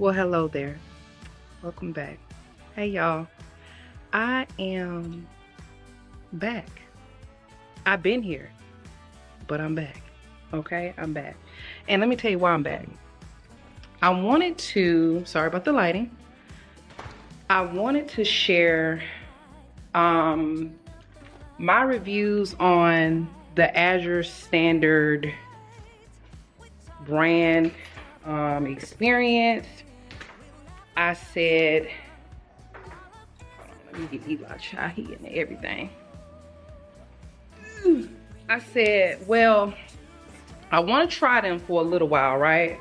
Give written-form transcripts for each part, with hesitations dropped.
Well, hello there. Welcome back. Hey, y'all. I am back. I've been here, but I'm back. Okay, I'm back. And let me tell you why I'm back. I wanted to, sorry about the lighting. I wanted to share my reviews on the Azure standard brand experience. I said, let me get Eli chai and everything. I said, well, I want to try them for a little while, right?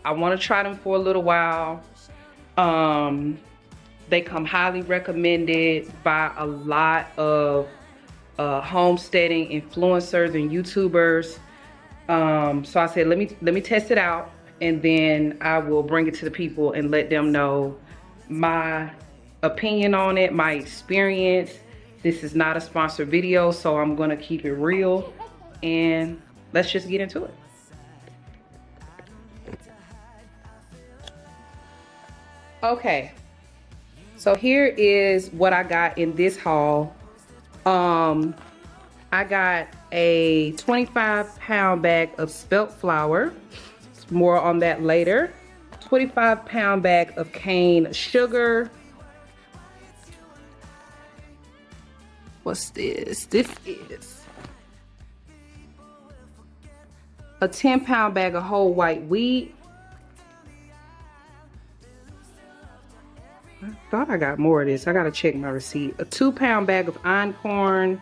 I want to try them for a little while. They come highly recommended by a lot of homesteading influencers and YouTubers. So I said, let me test it out, and then I will bring it to the people and let them know my opinion on it, my experience. This is not a sponsored video, so I'm gonna keep it real, and let's just get into it. Okay, so here is what I got in this haul. I got a 25-pound bag of spelt flour. More on that later. 25-pound bag of cane sugar. What's this? This is a 10-pound bag of whole white wheat. I thought I got more of this. I gotta check my receipt. A 2-pound bag of einkorn.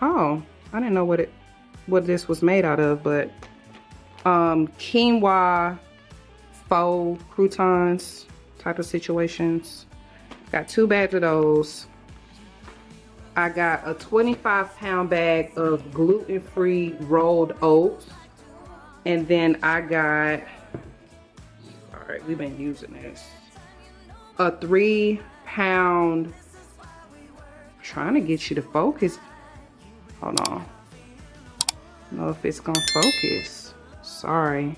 Oh, I didn't know what this was made out of, but quinoa faux croutons type of situations. Got 2 bags of those. I got a 25-pound bag of gluten-free rolled oats. And then I got, all right, we've been using this, a 3-pound, trying to get you to focus. Hold on. I don't know if it's gonna focus. Sorry.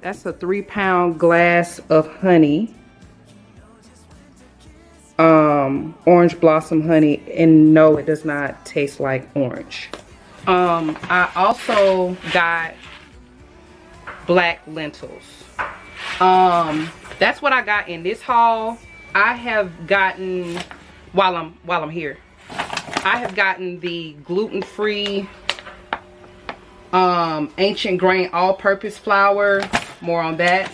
That's a 3-pound glass of honey. Orange blossom honey, and no, it does not taste like orange. I also got black lentils. That's what I got in this haul. I have gotten, while I'm here, I have gotten the gluten-free ancient grain all-purpose flour. More on that.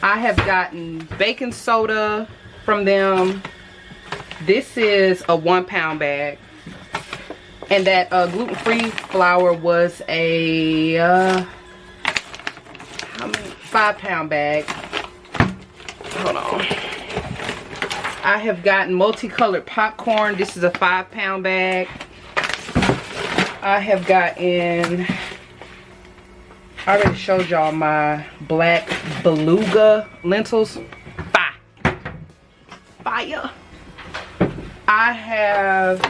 I have gotten baking soda from them. This is a 1-pound bag, and that gluten-free flour was a 5-pound bag. Hold on. I have gotten multicolored popcorn. This is a 5-pound bag. I have gotten, I already showed y'all my black beluga lentils. Fire. I have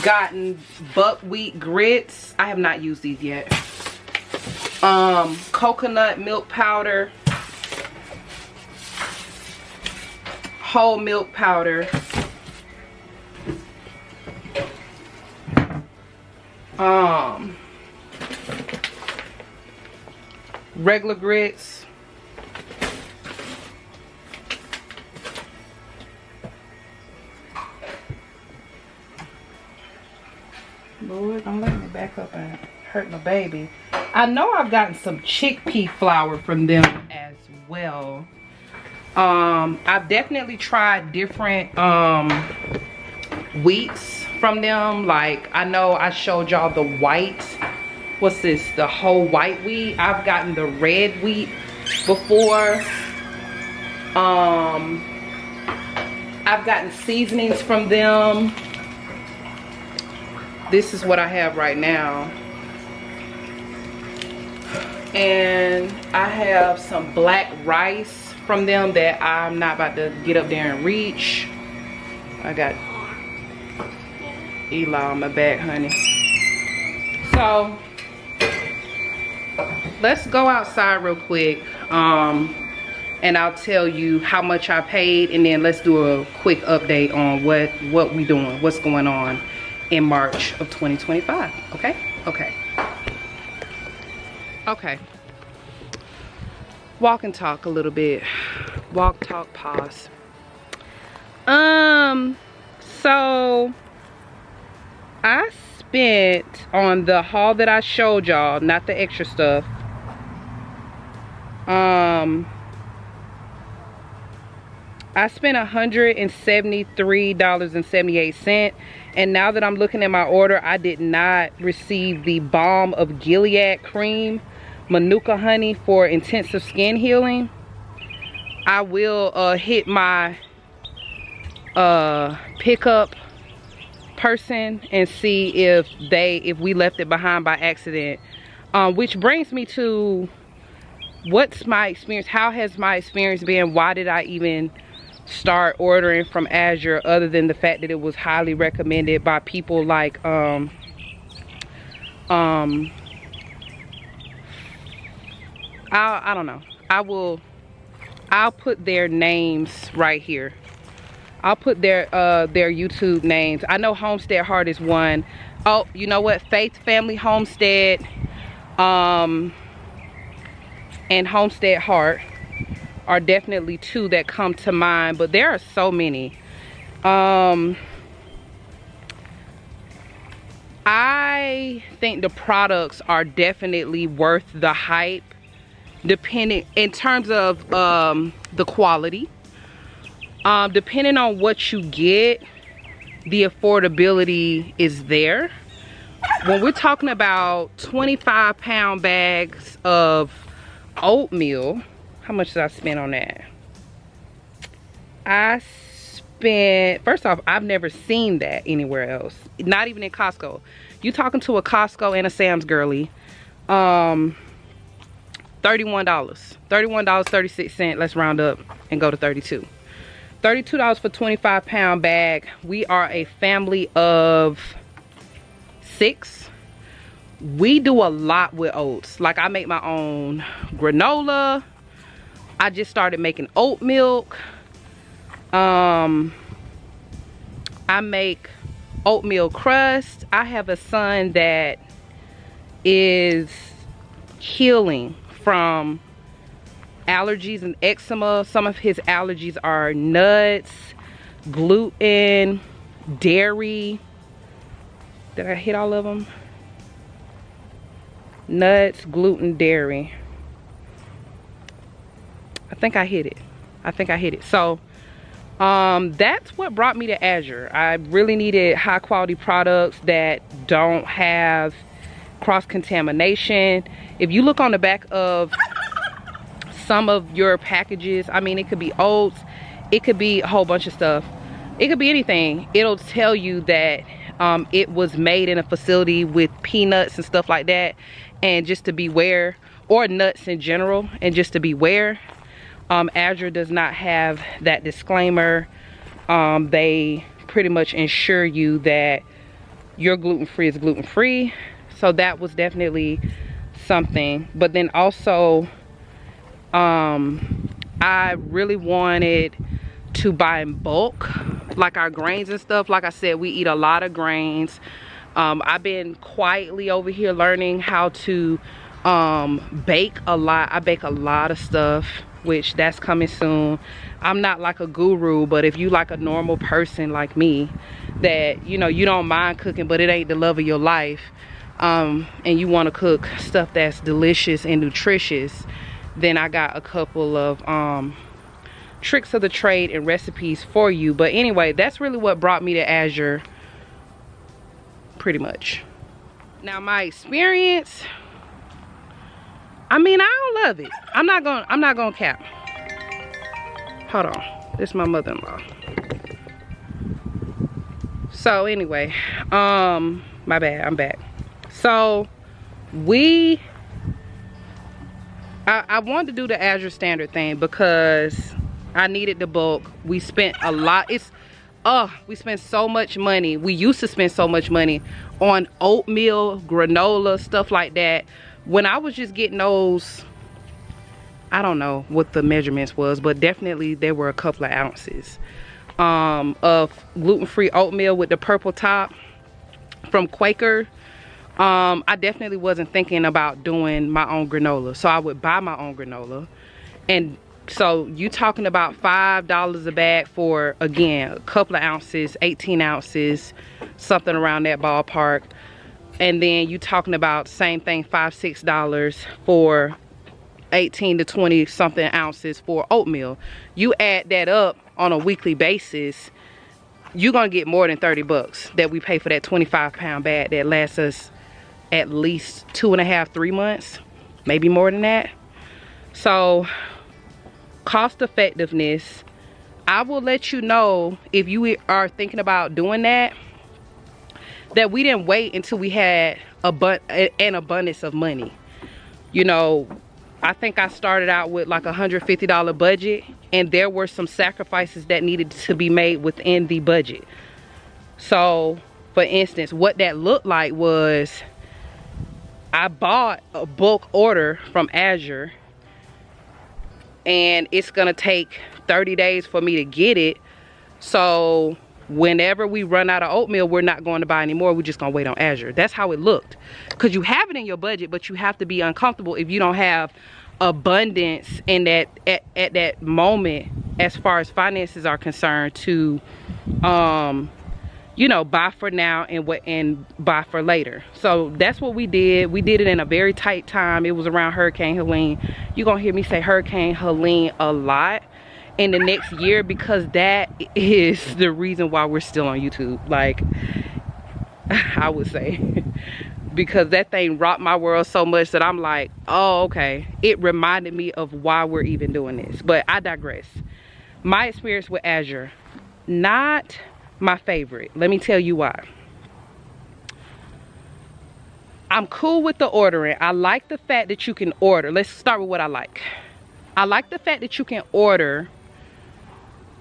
gotten buckwheat grits. I have not used these yet. Coconut milk powder, whole milk powder, regular grits, Lord, don't let me back up and hurt my baby. I know I've gotten some chickpea flour from them as well. I've definitely tried different wheats from them. Like, I know I showed y'all the white, what's this, the whole white wheat. I've gotten the red wheat before. I've gotten seasonings from them. This is what I have right now. And I have some black rice from them that I'm not about to get up there and reach. I got Eli on my back, honey. So let's go outside real quick, and I'll tell you how much I paid, and then let's do a quick update on what we doing, what's going on in March of 2025. Okay. Walk and talk a little bit. Walk, talk, pause. So I spent on the haul that I showed y'all, not the extra stuff. I spent $173.78, and now that I'm looking at my order, I did not receive the Balm of Gilead cream, Manuka honey for intensive skin healing. I will hit my pickup person and see if we left it behind by accident. Which brings me to, what's my experience? How has my experience been? Why did I even start ordering from Azure, other than the fact that it was highly recommended by people like I don't know. I'll put their names right here. I'll put their YouTube names. I know Homestead Heart is one. Oh, you know what? Faith Family Homestead and Homestead Heart are definitely two that come to mind, but there are so many. I think the products are definitely worth the hype, depending in terms of the quality. Depending on what you get, the affordability is there. When we're talking about 25-pound bags of oatmeal, how much did I spend on that? I spent, first off, I've never seen that anywhere else, not even in Costco. You talking to a Costco and a Sam's girly, $31, $36, let's round up and go to 32. $32 for 25-pound bag. We are a family of 6. We do a lot with oats. Like, I make my own granola. I just started making oat milk. I make oatmeal crust. I have a son that is healing from allergies and eczema. Some of his allergies are nuts, gluten, dairy. Did I hit all of them? Nuts, gluten, dairy. I think I hit it. So that's what brought me to Azure. I really needed high quality products that don't have cross-contamination. If you look on the back of some of your packages, I mean, it could be oats, it could be a whole bunch of stuff, it could be anything. It'll tell you that it was made in a facility with peanuts and stuff like that, and just to beware, or nuts in general, and just to beware. Azure does not have that disclaimer. They pretty much ensure you that your gluten-free is gluten-free. So that was definitely something. But then also, I really wanted to buy in bulk, like our grains and stuff. Like I said, we eat a lot of grains. I've been quietly over here learning how to bake a lot. I bake a lot of stuff, which that's coming soon. I'm not like a guru, but if you like a normal person like me, that, you know, you don't mind cooking, but it ain't the love of your life, and you want to cook stuff that's delicious and nutritious, then I got a couple of tricks of the trade and recipes for you. But anyway, that's really what brought me to Azure, pretty much. Now, my experience, I mean, I don't love it. I'm not gonna cap. Hold on, this is my mother-in-law. So anyway, my bad, I'm back. So I wanted to do the Azure standard thing because I needed the bulk. We spent a lot. It's we spend so much money. We used to spend so much money on oatmeal, granola, stuff like that. When I was just getting those, I don't know what the measurements was, but definitely there were a couple of ounces of gluten-free oatmeal with the purple top from Quaker. I definitely wasn't thinking about doing my own granola, so I would buy my own granola. And so you talking about $5 a bag for, again, a couple of ounces, 18 ounces, something around that ballpark. And then you talking about same thing, $5, $6 for 18 to 20 something ounces for oatmeal. You add that up on a weekly basis, you're gonna get more than 30 bucks that we pay for that 25-pound bag that lasts us at least 2.5, 3 months, maybe more than that. So cost effectiveness, I will let you know if you are thinking about doing that we didn't wait until we had an abundance of money. You know, I think I started out with like $150 budget, and there were some sacrifices that needed to be made within the budget. So for instance, what that looked like was I bought a bulk order from Azure, and it's gonna take 30 days for me to get it. So whenever we run out of oatmeal, we're not going to buy anymore. We're just gonna wait on Azure. That's how it looked, because you have it in your budget, but you have to be uncomfortable if you don't have abundance in that at that moment as far as finances are concerned to you know, buy for now and buy for later. So that's what we did. We did it in a very tight time. It was around Hurricane Helene. You're gonna hear me say Hurricane Helene a lot in the next year, because that is the reason why we're still on YouTube, like I would say, because that thing rocked my world so much that I'm like, oh, okay. It reminded me of why we're even doing this. But I digress. My experience with Azure, not my favorite. Let me tell you why. I'm cool with the ordering. I like the fact that you can order. Let's start with what I like. I like the fact that you can order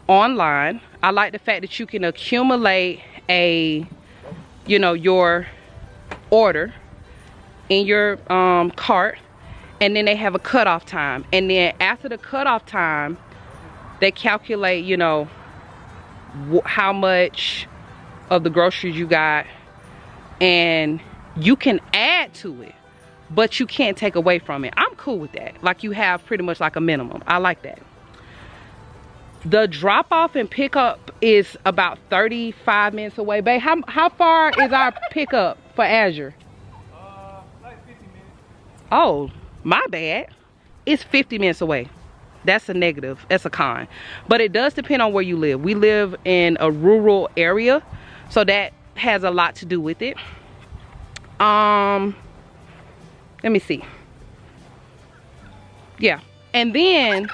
online. I like the fact that you can accumulate your order in your cart, and then they have a cutoff time, and then after the cutoff time they calculate, you know, how much of the groceries you got, and you can add to it, but you can't take away from it. I'm cool with that. Like, you have pretty much like a minimum. I like that. The drop off and pickup is about 35 minutes away. Babe, how far is our pickup for Azure? Like 50 minutes. Oh, my bad. It's 50 minutes away. That's a negative. That's a con. But it does depend on where you live. We live in a rural area, so that has a lot to do with it. Let me see. Yeah. And then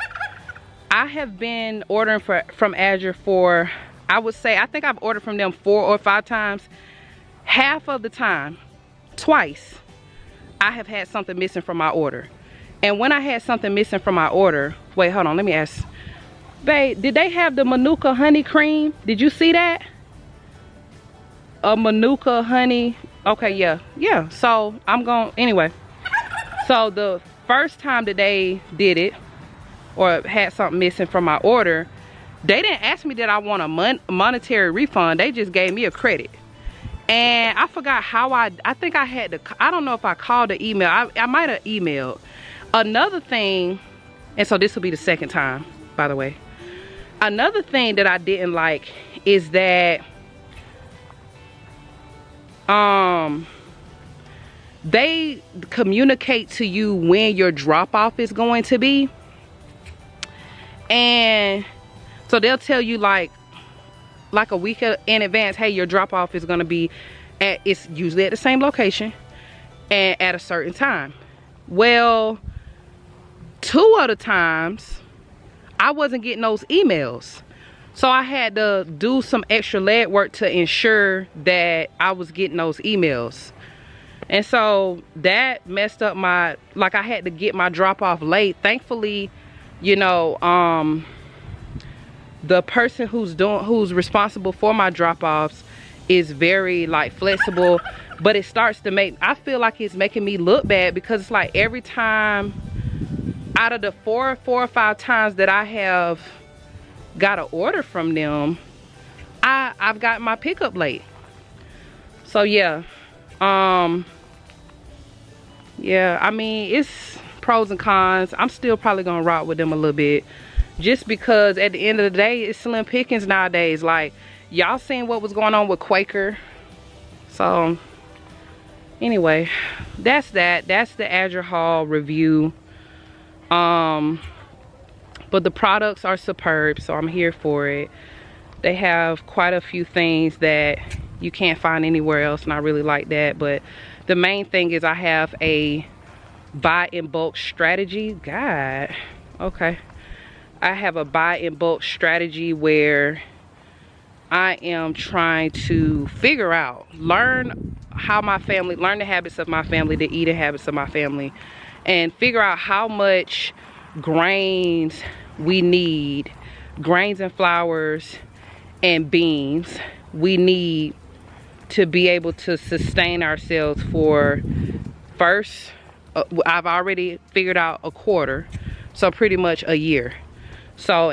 I have been ordering from Azure for, I would say, I think I've ordered from them 4 or 5 times. Half of the time, twice, I have had something missing from my order. And when I had something missing from my order, wait, hold on, let me ask. Babe, did they have the Manuka honey cream? Did you see that? A Manuka honey, okay, yeah. So I'm going, anyway. So the first time that they did it, or had something missing from my order, they didn't ask me that I want a monetary refund. They just gave me a credit. And I forgot how I think I had to, I don't know if I called the email. I might have emailed. Another thing, and so this will be the second time, by the way. Another thing that I didn't like is that they communicate to you when your drop off is going to be. And so they'll tell you like a week in advance, hey, your drop off is going to be at, it's usually at the same location and at a certain time. Well, 2 of the times I wasn't getting those emails, so I had to do some extra leg work to ensure that I was getting those emails. And so that messed up my, like, I had to get my drop off late. Thankfully, you know, the person who's responsible for my drop-offs is very like flexible, but it starts to make, I feel like it's making me look bad, because it's like every time out of the four or five times that I have got an order from them, I've got my pickup late. So yeah, yeah, I mean, it's pros and cons. I'm still probably gonna rock with them a little bit, just because at the end of the day, it's slim pickings nowadays. Like, y'all seen what was going on with Quaker. So anyway, that's that. That's the Azure haul review. But the products are superb, so I'm here for it. They have quite a few things that you can't find anywhere else, and I really like that. But the main thing is I have a buy in bulk strategy. God, okay. I have a buy in bulk strategy where I am trying to figure out, learn the habits of my family, the eating habits of my family, and figure out how much grains we need, grains and flours and beans we need to be able to sustain ourselves for first, I've already figured out a quarter, so pretty much a year. So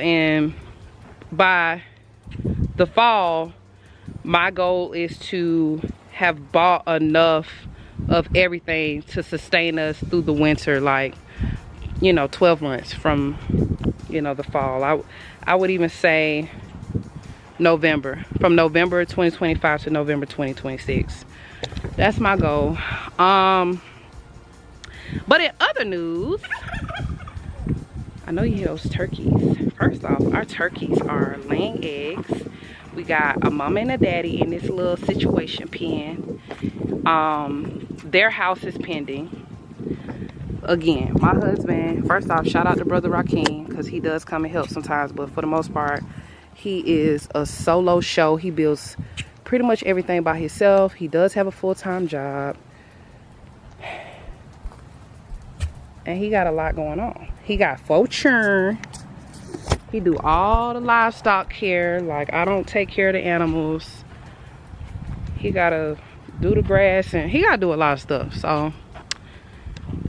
by the fall, my goal is to have bought enough of everything to sustain us through the winter, like, you know, 12 months from, you know, the fall. I would even say November, from November 2025 to November 2026. That's my goal. But in other news, I know you hear those turkeys. First off, our turkeys are laying eggs. We got a mama and a daddy in this little situation pen. Their house is pending. Again, my husband, first off, shout out to brother Rakeem, because he does come and help sometimes, but for the most part, he is a solo show. He builds pretty much everything by himself. He does have a full-time job, and he got a lot going on. He got 4 children. He do all the livestock care. Like, I don't take care of the animals. He gotta do the grass, and he gotta do a lot of stuff. So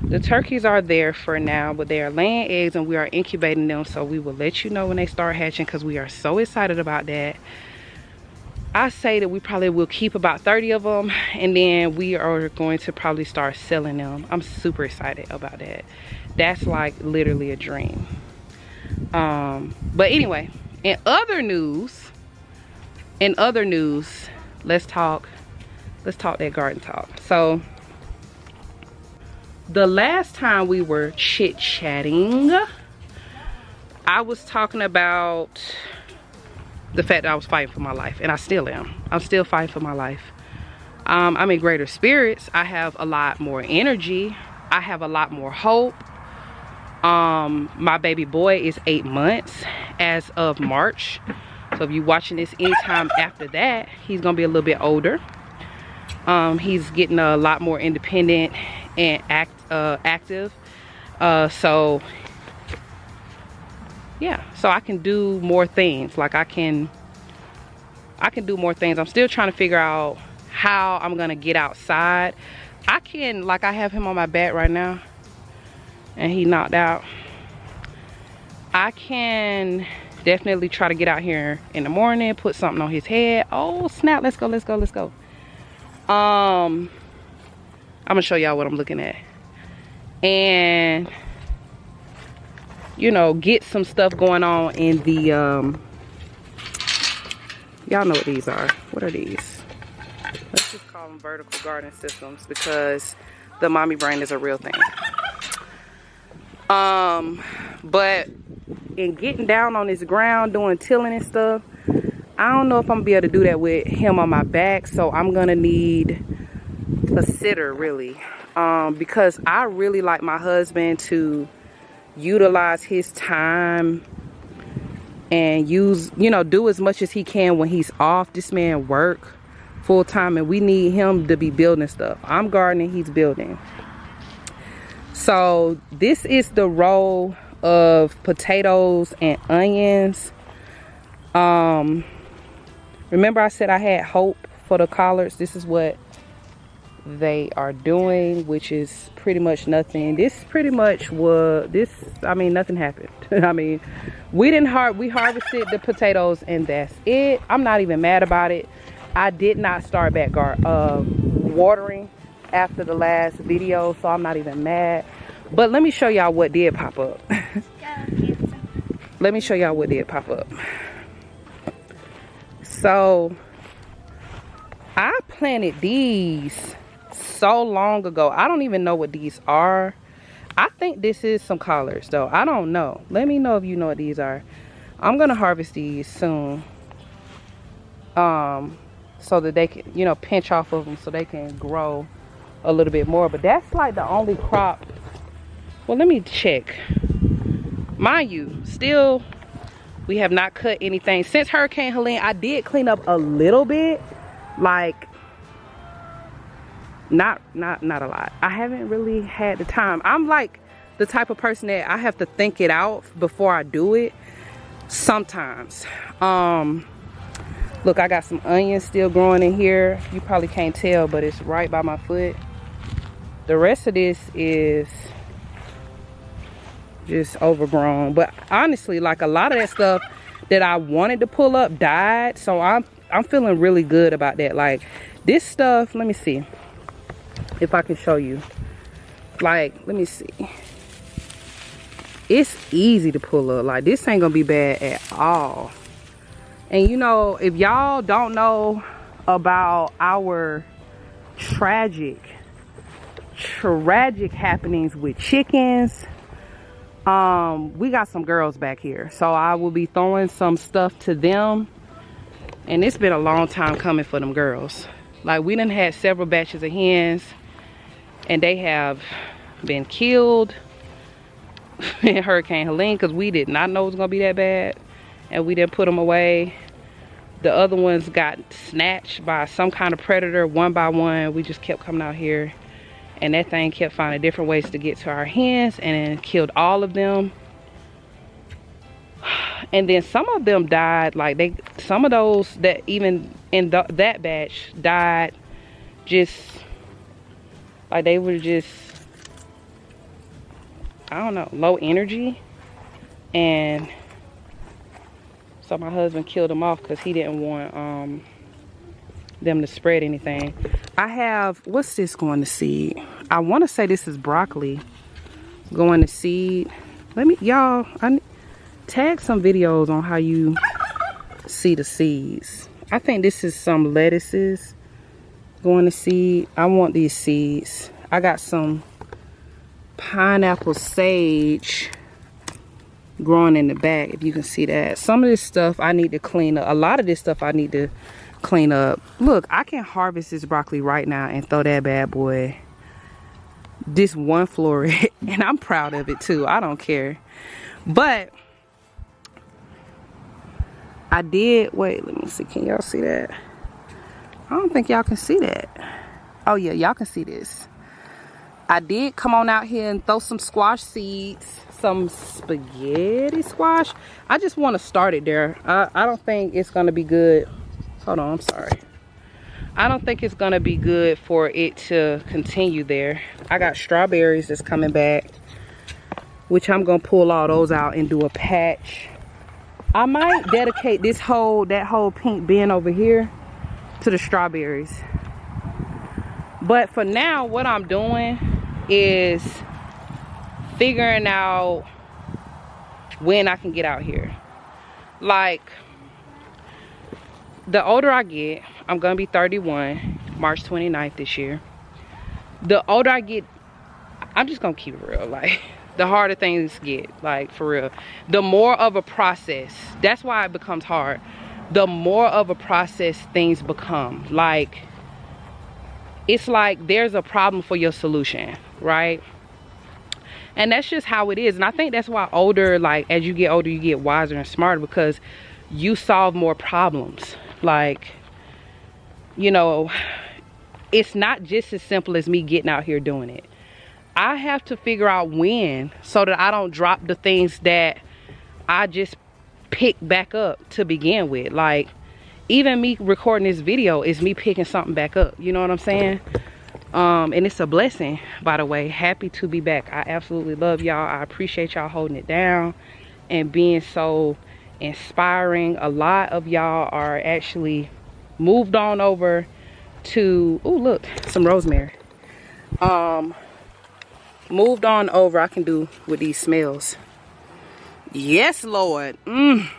the turkeys are there for now, but they are laying eggs and we are incubating them, so we will let you know when they start hatching, because we are so excited about that. I say that we probably will keep about 30 of them, and then we are going to probably start selling them. I'm super excited about that. That's like literally a dream. But anyway, in other news, let's talk that garden talk. So the last time we were chit-chatting, I was talking about the fact that I was fighting for my life, and I still am. I'm still fighting for my life. I'm in greater spirits. I have a lot more energy. I have a lot more hope. My baby boy is 8 months as of March. So if you're watching this anytime after that, he's gonna be a little bit older. He's getting a lot more independent and active. So yeah, so I can do more things. Like I can do more things. I'm still trying to figure out how I'm gonna get outside. I can, like, I have him on my back right now and he knocked out. I can definitely try to get out here in the morning, put something on his head. Oh snap, let's go. I'm gonna show y'all what I'm looking at, and you know, get some stuff going on in the y'all know what these are. What are these? Let's just call them vertical garden systems, because the mommy brain is a real thing. But in getting down on this ground, doing tilling and stuff, I don't know if I'm gonna be able to do that with him on my back, so I'm gonna need a sitter, really. Because I really like my husband to utilize his time and do as much as he can when he's off. This man work full time, and we need him to be building stuff. I'm gardening, he's building. So this is the row of potatoes and onions. Remember I said I had hope for the collards. This is what they are doing, which is pretty much nothing. This pretty much was this. I mean, nothing happened. I mean, we harvested the potatoes and that's it. I'm not even mad about it. I did not start back watering after the last video, so I'm not even mad. But let me show y'all what did pop up. Let me show y'all what did pop up. So I planted these so long ago. I don't even know what these are. I think this is some collards though. I don't know. Let me know if you know what these are. I'm gonna harvest these soon. So that they can, you know, pinch off of them so they can grow a little bit more. But that's like the only crop. Well, let me check. Mind you, still we have not cut anything since Hurricane Helene. I did clean up a little bit, like not a lot. I haven't really had the time. I'm like the type of person that I have to think it out before I do it sometimes. Look, I got some onions still growing in here. You probably can't tell, but it's right by my foot. The rest of this is just overgrown. But honestly, like a lot of that stuff that I wanted to pull up died. So I'm feeling really good about that. Like this stuff, let me see if I can show you. Like, let me see. It's easy to pull up. Like this ain't gonna be bad at all. And you know, if y'all don't know about our tragic happenings with chickens, we got some girls back here. So I will be throwing some stuff to them. And it's been a long time coming for them girls. Like we done had several batches of hens and they have been killed in Hurricane Helene because we did not know it was gonna be that bad. And we didn't put them away. The other ones got snatched by some kind of predator one by one. We just kept coming out here and that thing kept finding different ways to get to our hens and then killed all of them. And then some of them died, like some of those that even in that batch died just like they were just, I don't know, low energy. And so my husband killed them off because he didn't want them to spread anything. I have, what's this going to seed? I want to say this is broccoli going to seed. Let me, y'all, I tag some videos on how you see the seeds. I think this is some lettuces going to seed. I want these seeds. I got some pineapple sage growing in the back, if you can see that. Some of this stuff I need to clean up. A lot of this stuff I need to clean up. Look, I can harvest this broccoli right now and throw that bad boy this one floret, and I'm proud of it too. I don't care. But I did, wait, let me see, can y'all see that? I don't think y'all can see that. Oh yeah, y'all can see this. I did come on out here and throw some squash seeds, some spaghetti squash. I just want to start it there. I don't think it's gonna be good. Hold on, I'm sorry. I don't think it's gonna be good for it to continue there. I got strawberries that's coming back, which I'm gonna pull all those out and do a patch. I might dedicate that whole pink bin over here to the strawberries. But for now, what I'm doing is figuring out when I can get out here. Like, the older I get, I'm gonna be 31 March 29th this year. The older I get, I'm just gonna keep it real, like the harder things get, like for real. The more of a process, that's why it becomes hard. The more of a process things become, like it's like there's a problem for your solution, right? And that's just how it is. And I think that's why as you get older, you get wiser and smarter, because you solve more problems. Like, you know, it's not just as simple as me getting out here doing it. I have to figure out when, so that I don't drop the things that I just picked back up to begin with. Like, even me recording this video is me picking something back up, you know what I'm saying? And it's a blessing, by the way. Happy to be back. I absolutely love y'all. I appreciate y'all holding it down and being so inspiring. A lot of y'all are actually moved on over to, oh look, some rosemary. Moved on over. I can do with these smells. Yes, Lord.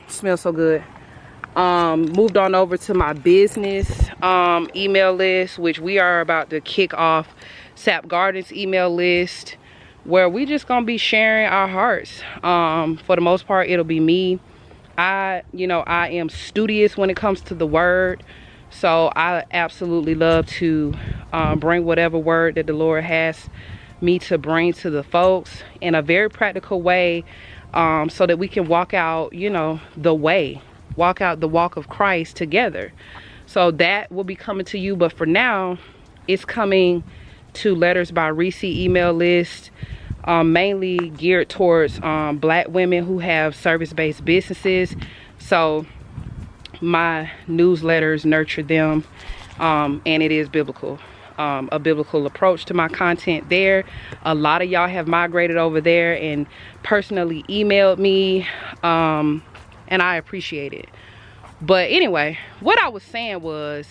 Smells so good. Moved on over to my business email list, which we are about to kick off Sap Gardens email list, where we just gonna be sharing our hearts. For the most part, it'll be me. I am studious when it comes to the word, so I absolutely love to bring whatever word that the Lord has me to bring to the folks in a very practical way, so that we can walk out, the way, walk out the walk of Christ together. So that will be coming to you, but for now it's coming to Letters by Reese email list, mainly geared towards black women who have service-based businesses. So my newsletters nurture them, and it is biblical. A biblical approach to my content there. A lot of y'all have migrated over there and personally emailed me, and I appreciate it. But anyway, what I was saying was,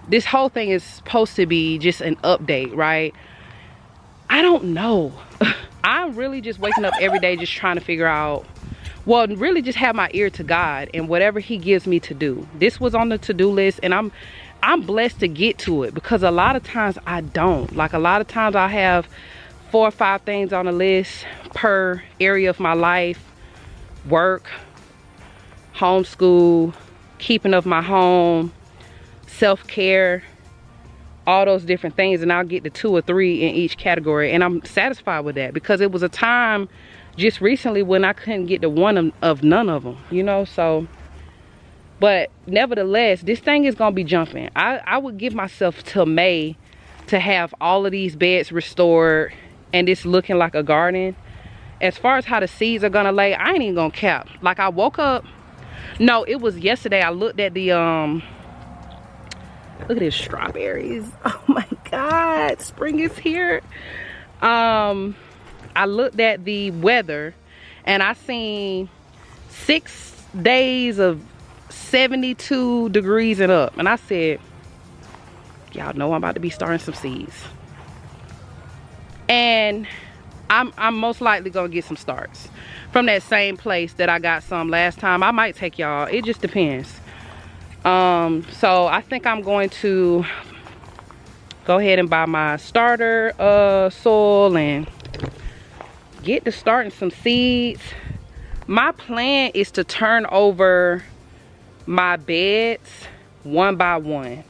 this whole thing is supposed to be just an update, right? I don't know. I'm really just waking up every day just trying to figure out, well, really just have my ear to God and whatever he gives me to do. This was on the to-do list, and I'm blessed to get to it, because a lot of times I don't. Like, a lot of times I have 4 or 5 things on the list per area of my life: work, homeschool, keeping of my home, self-care, all those different things, and I'll get to 2 or 3 in each category, and I'm satisfied with that, because it was a time just recently when I couldn't get to one of none of them, so. But nevertheless, this thing is gonna be jumping. I would give myself till May to have all of these beds restored and it's looking like a garden. As far as how the seeds are gonna lay, I ain't even gonna cap. Like, I woke up, no, it was yesterday, I looked at the look at these strawberries. Oh my God, spring is here. I looked at the weather and I seen 6 days of 72 degrees and up, and I said, y'all know I'm about to be starting some seeds, and I'm most likely gonna get some starts from that same place that I got some last time. I might take y'all, it just depends. So I think I'm going to go ahead and buy my starter soil and get to starting some seeds. My plan is to turn over my beds 1 by 1,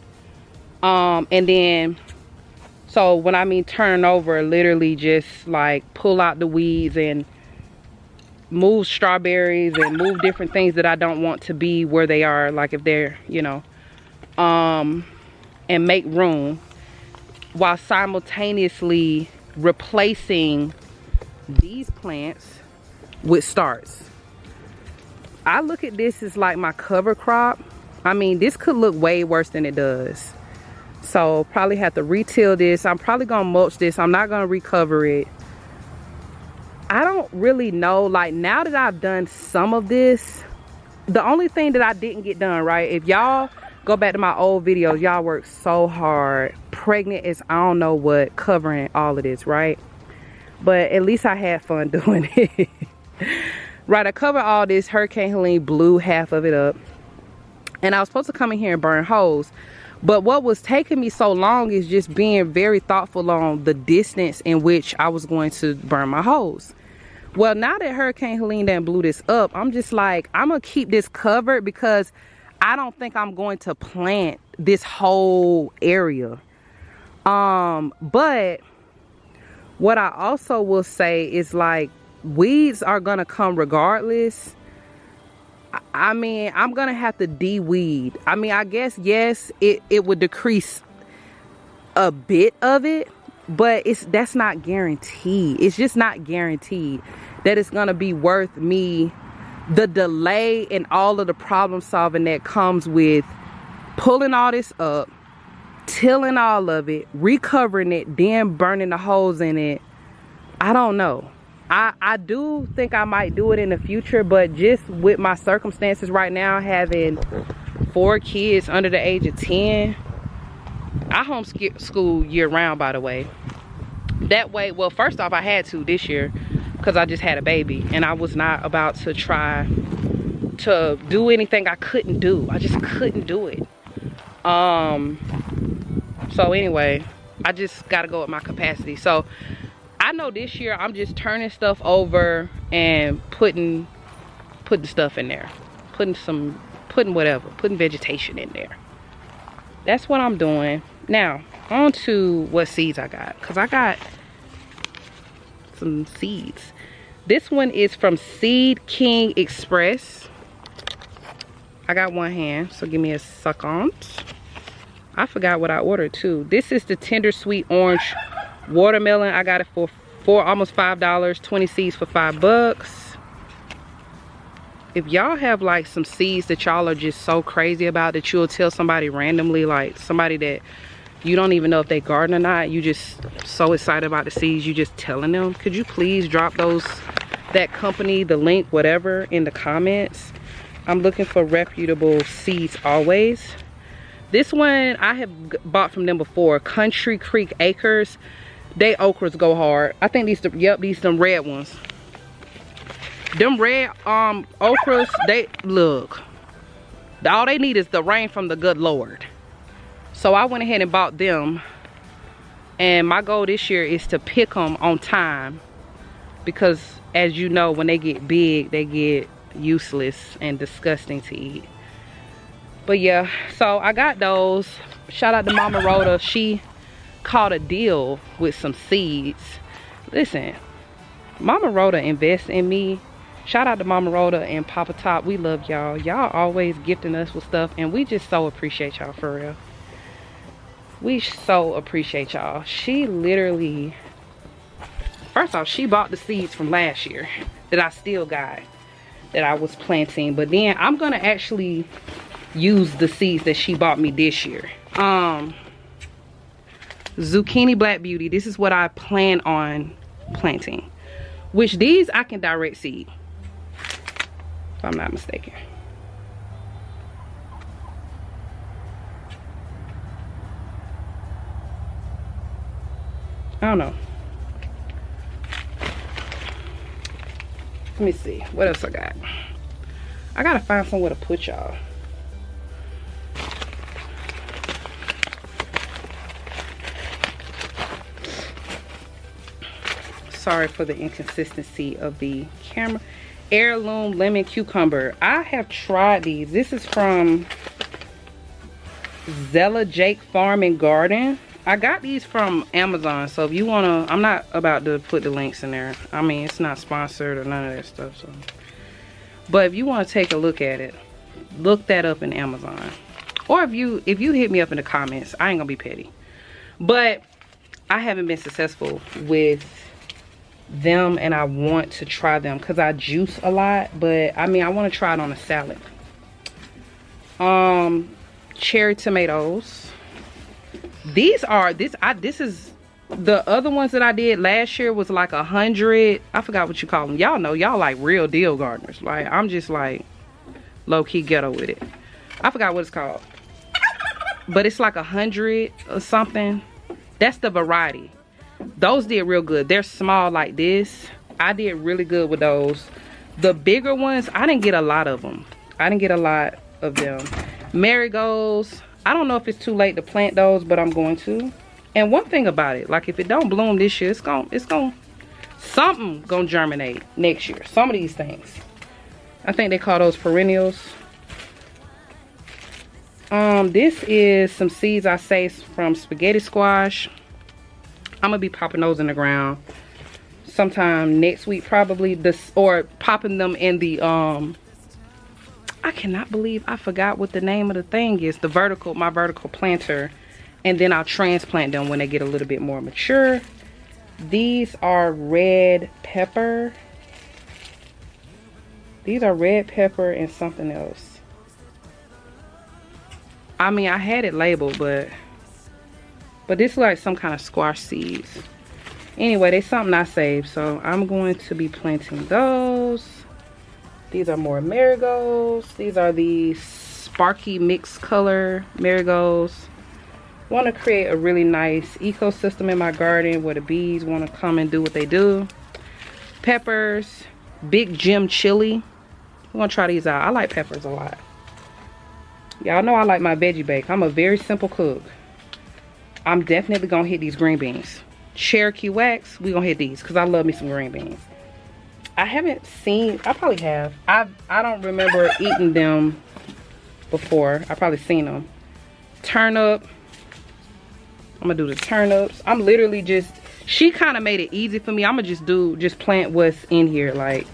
and then, so when I mean turn over, literally just like pull out the weeds and move strawberries and move different things that I don't want to be where they are, like if they're, and make room, while simultaneously replacing these plants with starts. I look at this as like my cover crop. I mean, this could look way worse than it does. So probably have to retill this. I'm probably gonna mulch this. I'm not gonna recover it. I don't really know. Like, now that I've done some of this, the only thing that I didn't get done, right? If y'all go back to my old videos, y'all worked so hard, pregnant as I don't know what, covering all of this, right? But at least I had fun doing it. Right, I covered all this. Hurricane Helene blew half of it up, and I was supposed to come in here and burn holes, but what was taking me so long is just being very thoughtful on the distance in which I was going to burn my holes. Well, now that Hurricane Helene done blew this up, I'm just like, I'm gonna keep this covered, because I don't think I'm going to plant this whole area. But what I also will say is, like, weeds are gonna come regardless. I mean, I'm gonna have to de-weed. I mean, I guess, yes, it would decrease a bit of it, but that's not guaranteed. It's just not guaranteed that it's gonna be worth me the delay and all of the problem solving that comes with pulling all this up, tilling all of it, recovering it, then burning the holes in it. I don't know. I do think I might do it in the future, but just with my circumstances right now, having 4 kids under the age of 10, I homeschool year round, by the way. That way, well, first off, I had to this year because I just had a baby and I was not about to try to do anything I couldn't do. I just couldn't do it. So anyway, I just got to go with my capacity. So I know this year I'm just turning stuff over and putting stuff in there, putting vegetation in there. That's what I'm doing. Now on to what seeds I got, because I got some seeds. This one is from Seed King Express. I got one hand, so give me a second. I forgot what I ordered too. This is the tender sweet orange watermelon. I got it for almost $5. 20 seeds for $5. If y'all have like some seeds that y'all are just so crazy about that you'll tell somebody randomly, like somebody that you don't even know if they garden or not, you just so excited about the seeds, you just telling them, could you please drop that company, the link, whatever, in the comments. I'm looking for reputable seeds always. This one I have bought from them before, Country Creek Acres. They okras go hard. I think these some red ones. Them red okras, they look. All they need is the rain from the good Lord. So I went ahead and bought them. And my goal this year is to pick them on time. Because as you know, when they get big, they get useless and disgusting to eat. But yeah, so I got those. Shout out to Mama Rhoda. She caught a deal with some seeds. Listen, Mama Rhoda invests in me. Shout out to Mama Rhoda and Papa Top. We love y'all. Y'all always gifting us with stuff, and we just so appreciate y'all, for real. We so appreciate y'all. She literally, first off, she bought the seeds from last year that I still got, that I was planting. But then I'm gonna actually use the seeds that she bought me this year. Zucchini Black Beauty, this is what I plan on planting, which these I can direct seed if I'm not mistaken. I don't know. Let me see what else I got. I gotta find somewhere to put y'all. Sorry for the inconsistency of the camera. Heirloom lemon cucumber. I have tried these. This is from Zella Jake Farm and Garden. I got these from Amazon, so if you wanna, I'm not about to put the links in there. I mean, it's not sponsored or none of that stuff, so. But if you wanna take a look at it, look that up in Amazon. Or if you hit me up in the comments, I ain't gonna be petty. But I haven't been successful with them, and I want to try them because I juice a lot, but I mean, I want to try it on a salad. Cherry tomatoes. These are this is the other ones that I did last year was like 100. I forgot what you call them. Y'all know, y'all like real deal gardeners. Like, I'm just like low-key ghetto with it. I forgot what it's called, but it's like 100 or something. That's the variety. Those did real good. They're small like this. I did really good with those. The bigger ones, I didn't get a lot of them. I didn't get a lot of them. Marigolds, I don't know if it's too late to plant those, but I'm going to. And one thing about it, like if it don't bloom this year, something gonna germinate next year. Some of these things. I think they call those perennials. This is some seeds I saved from spaghetti squash. I'm gonna be popping those in the ground sometime next week probably, or popping them in the I cannot believe I forgot what the name of the thing is, my vertical planter, and then I'll transplant them when they get a little bit more mature. These are red pepper These are red pepper and something else. I mean, I had it labeled, but this is like some kind of squash seeds. Anyway, they something I saved, so I'm going to be planting those. These are more marigolds. These are the sparky mixed color marigolds. I want to create a really nice ecosystem in my garden where the bees want to come and do what they do. Peppers, big Jim chili. I'm gonna try these out. I like peppers a lot. Y'all know I like my veggie bake. I'm a very simple cook. I'm definitely gonna hit these green beans. Cherokee wax, we gonna hit these because I love me some green beans. I haven't seen, I probably have. I don't remember eating them before. I probably seen them. Turnip. I'm gonna do the turnips. I'm literally just, she kind of made it easy for me. I'm gonna just plant what's in here, like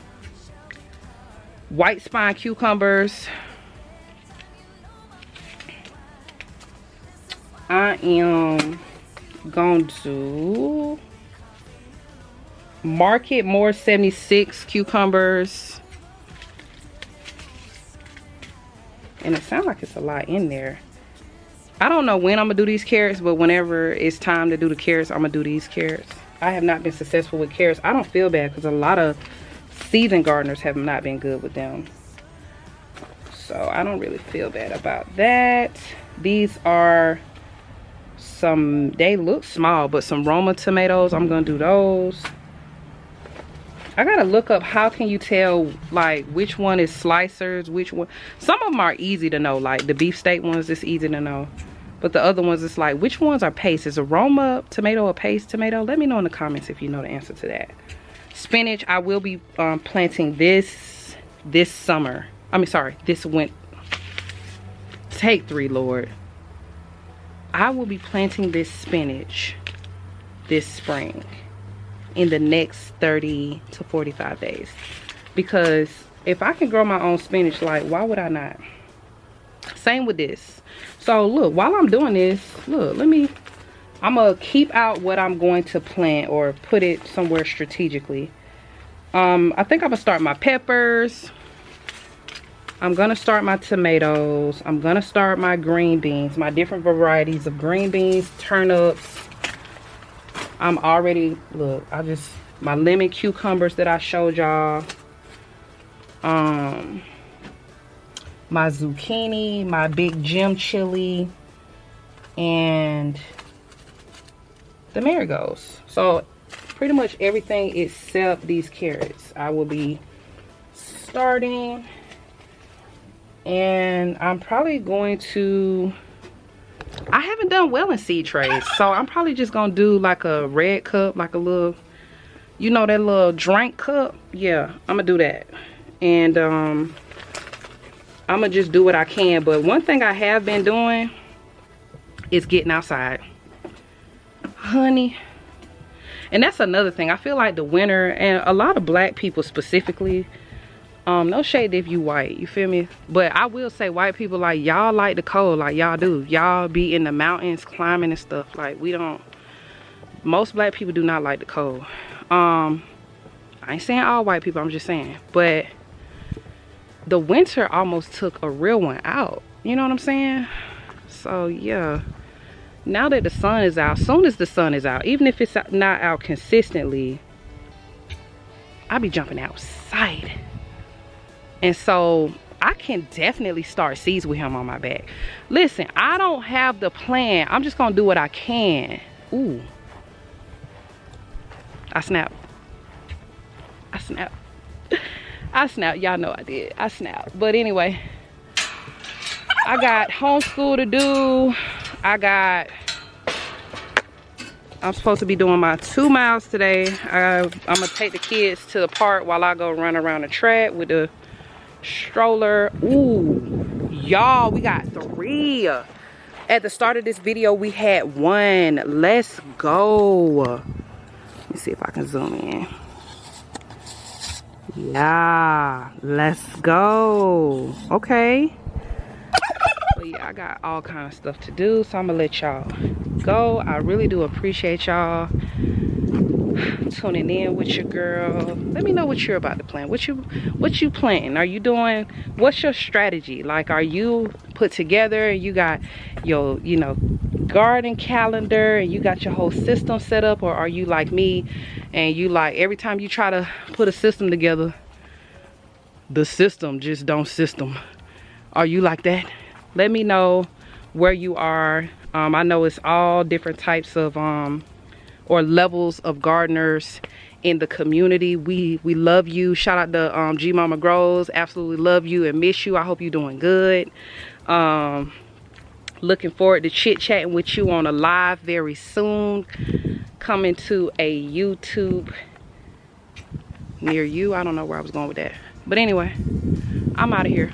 white spine cucumbers. I am going to Market More 76 cucumbers. And it sounds like it's a lot in there. I don't know when I'm gonna do these carrots, but whenever it's time to do the carrots, I'm gonna do these carrots. I have not been successful with carrots. I don't feel bad because a lot of seasoned gardeners have not been good with them. So I don't really feel bad about that. These are some, they look small, but some Roma tomatoes. I'm gonna do those. I gotta look up how can you tell like which one is slicers, which one. Some of them are easy to know, like the beefsteak ones, it's easy to know. But the other ones, it's like, which ones are paste? Is a Roma tomato a paste tomato? Let me know in the comments if you know the answer to that. Spinach, I will be planting this summer. I mean, sorry, this winter. Take 3, Lord. I will be planting this spinach this spring in the next 30 to 45 days. Because if I can grow my own spinach, like, why would I not? Same with this. So look, while I'm doing this, look, I'm gonna keep out what I'm going to plant or put it somewhere strategically. I think I'm gonna start my peppers. I'm gonna start my tomatoes. I'm gonna start my green beans, my different varieties of green beans, turnips. I'm already, look, my lemon cucumbers that I showed y'all. My zucchini, my big Jim chili, and the marigolds. So pretty much everything except these carrots I will be starting. And I'm probably going to, I haven't done well in seed trays, so I'm probably just gonna do like a red cup, like a little, you know, that little drink cup. Yeah, I'm gonna do that. And I'm gonna just do what I can. But one thing I have been doing is getting outside, honey. And that's another thing. I feel like the winter, and a lot of black people specifically, no shade if you white, you feel me? But I will say white people, like, y'all like the cold, like y'all do. Y'all be in the mountains climbing and stuff. Like, we don't, most black people do not like the cold. I ain't saying all white people, I'm just saying. But the winter almost took a real one out. You know what I'm saying? So yeah, now that the sun is out, soon as the sun is out, even if it's not out consistently, I be jumping outside. And so I can definitely start seeds with him on my back. Listen, I don't have the plan. I'm just gonna do what I can. Ooh, I snapped. I snapped. I snapped. Y'all know I did. I snapped. But anyway, I got homeschool to do. I'm supposed to be doing my 2 miles today. I'm gonna take the kids to the park while I go run around the track with the stroller. Ooh, y'all, we got 3. At the start of this video, we had 1. Let's go. Let me see if I can zoom in. Yeah, let's go. Okay. But yeah, I got all kind of stuff to do, so I'm gonna let y'all go. I really do appreciate y'all. tuning in with your girl. Let me know what you're about to plan. What you planning? Are you doing, what's your strategy? Like, are you put together and you got your, you know, garden calendar and you got your whole system set up? Or are you like me and you like every time you try to put a system together, the system just don't system? Are you like that? Let me know where you are. I know it's all different types of or levels of gardeners in the community. We love you. Shout out to G Mama Grows. Absolutely love you and miss you. I hope you're doing good. Looking forward to chit chatting with you on a live very soon. Coming to a YouTube near you. I don't know where I was going with that, but anyway, I'm out of here.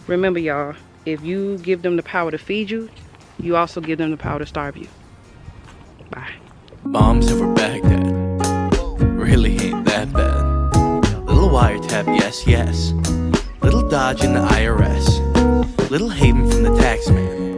Remember, y'all, if you give them the power to feed you, you also give them the power to starve you. Bye. Moms over Baghdad really ain't that bad. Little wiretap, yes, yes. Little dodge in the IRS. Little haven from the tax man.